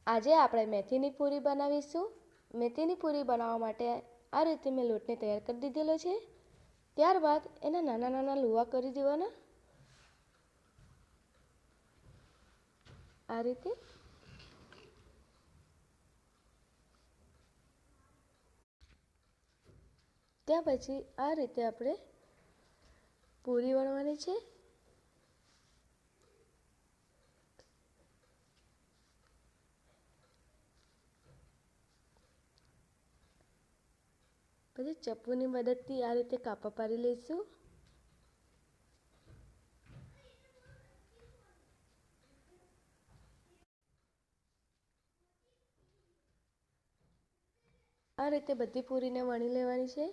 આજે આપણે મેથીની પૂરી બનાવીશું। મેથીની પૂરી બનાવવા માટે આ રીતે મેં લોટને તૈયાર કરી દીધેલો છે। ત્યારબાદ એના નાના નાના લુવા કરી દેવાના આ રીતે। ત્યાર પછી આ રીતે આપણે પૂરી વણવાની છે। પછી ચપ્પુની મદદથી આ રીતે કાપા પાડી લઈશું। આ રીતે બધી પૂરીને વણી લેવાની છે।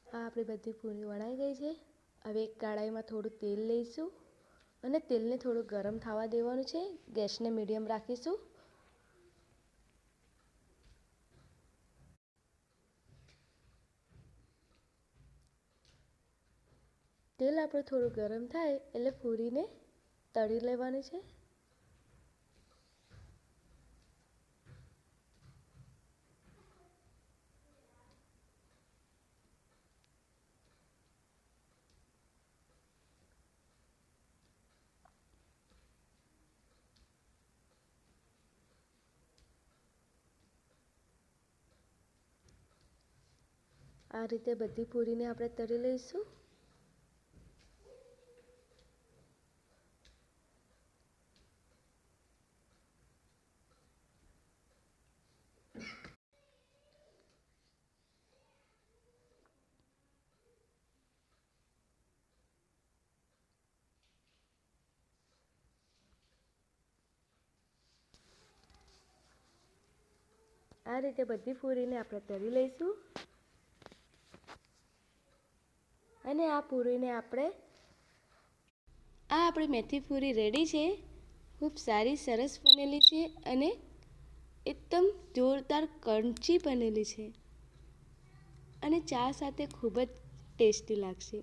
આ આપણી બધી પૂરી વણાઈ ગઈ છે। હવે એક કડાઈમાં થોડું તેલ લઈશું અને તેલને થોડું ગરમ થવા દેવાનું છે। ગેસને મીડિયમ રાખીશું। તેલ આપણું થોડું ગરમ થાય એટલે પૂરીને તળી લેવાની છે। આ રીતે બધી પૂરીને આપણે તળી લઈશું। આ રીતે બધી પૂરીને આપણે તળી લઈશું અને આ પૂરીને આપણી મેથી પૂરી રેડી છે। ખૂબ સારી સરસ બનેલી છે અને એકદમ જોરદાર ક્રન્ચી બનેલી છે અને ચા સાથે ખૂબ જ ટેસ્ટી લાગશે।